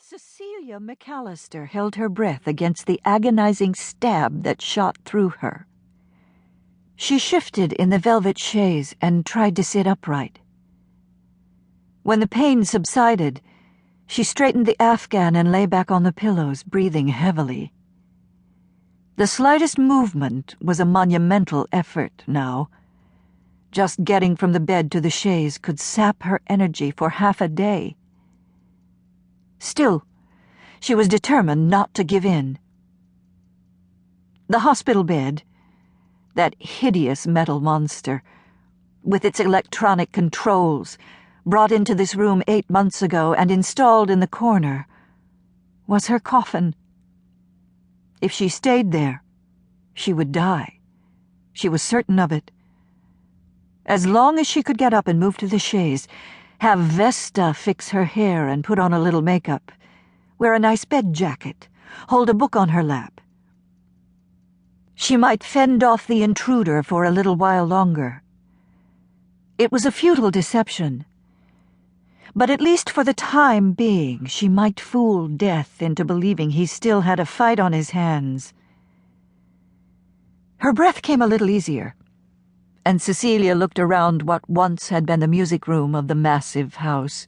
Diedre McAlister held her breath against the agonizing stab that shot through her. She shifted in the velvet chaise and tried to sit upright. When the pain subsided, she straightened the Afghan and lay back on the pillows, breathing heavily. The slightest movement was a monumental effort now. Just getting from the bed to the chaise could sap her energy for half a day. Still, she was determined not to give in. The hospital bed, that hideous metal monster, with its electronic controls, brought into this room 8 months ago and installed in the corner, was her coffin. If she stayed there, she would die. She was certain of it. As long as she could get up and move to the chaise, have Vesta fix her hair and put on a little makeup, wear a nice bed jacket, hold a book on her lap, she might fend off the intruder for a little while longer. It was a futile deception, but at least for the time being she might fool Death into believing he still had a fight on his hands. Her breath came a little easier, and Cecilia looked around what once had been the music room of the massive house.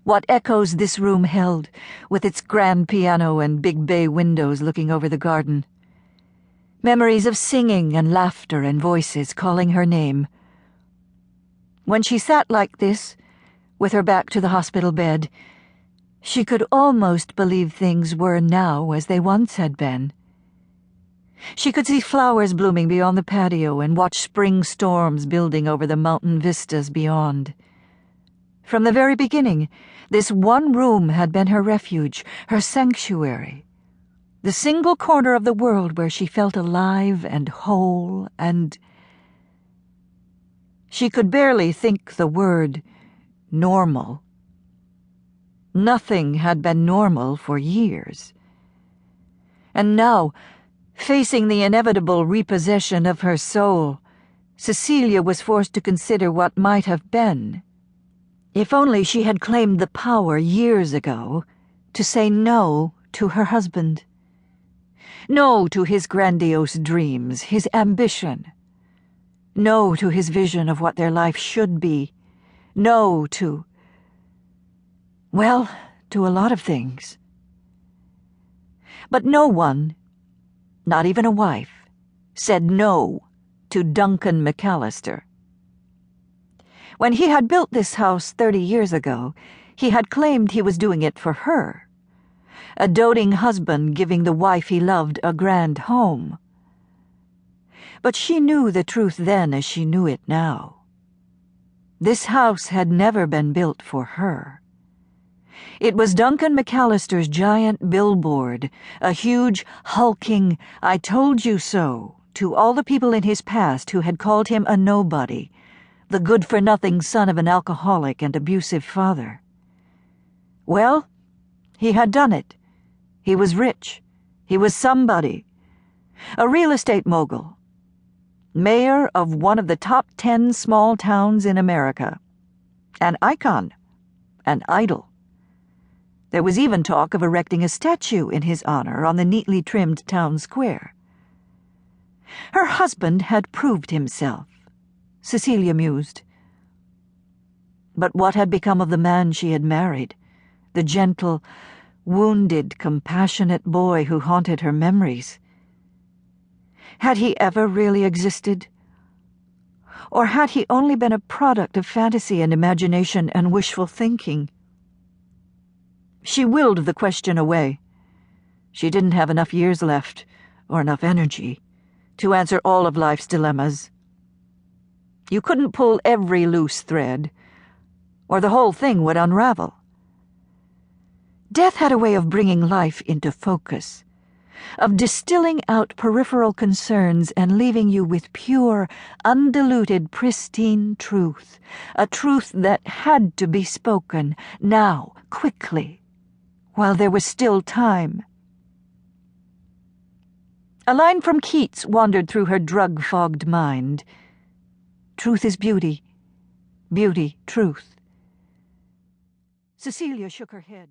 What echoes this room held, with its grand piano and big bay windows looking over the garden. Memories of singing and laughter and voices calling her name. When she sat like this, with her back to the hospital bed, she could almost believe things were now as they once had been. She could see flowers blooming beyond the patio and watch spring storms building over the mountain vistas beyond. From the very beginning, this one room had been her refuge, her sanctuary, the single corner of the world where she felt alive and whole and... She could barely think the word normal. Nothing had been normal for years. And now, facing the inevitable repossession of her soul, Cecilia was forced to consider what might have been. If only she had claimed the power years ago to say no to her husband. No to his grandiose dreams, his ambition. No to his vision of what their life should be. No to... well, to a lot of things. But no one, not even a wife, said no to Duncan McAlister. When he had built this house 30 years ago, he had claimed he was doing it for her, a doting husband giving the wife he loved a grand home. But she knew the truth then as she knew it now. This house had never been built for her. It was Duncan McAlister's giant billboard, a huge, hulking, "I told you so," to all the people in his past who had called him a nobody, the good-for-nothing son of an alcoholic and abusive father. Well, he had done it. He was rich. He was somebody. A real estate mogul. Mayor of one of the top 10 small towns in America. An icon. An idol. There was even talk of erecting a statue in his honor on the neatly trimmed town square. Her husband had proved himself, Cecilia mused. But what had become of the man she had married, the gentle, wounded, compassionate boy who haunted her memories? Had he ever really existed? Or had he only been a product of fantasy and imagination and wishful thinking? She willed the question away. She didn't have enough years left, or enough energy, to answer all of life's dilemmas. You couldn't pull every loose thread, or the whole thing would unravel. Death had a way of bringing life into focus, of distilling out peripheral concerns and leaving you with pure, undiluted, pristine truth, a truth that had to be spoken, now, quickly, while there was still time. A line from Keats wandered through her drug-fogged mind. Truth is beauty. Beauty, truth. Cecilia shook her head.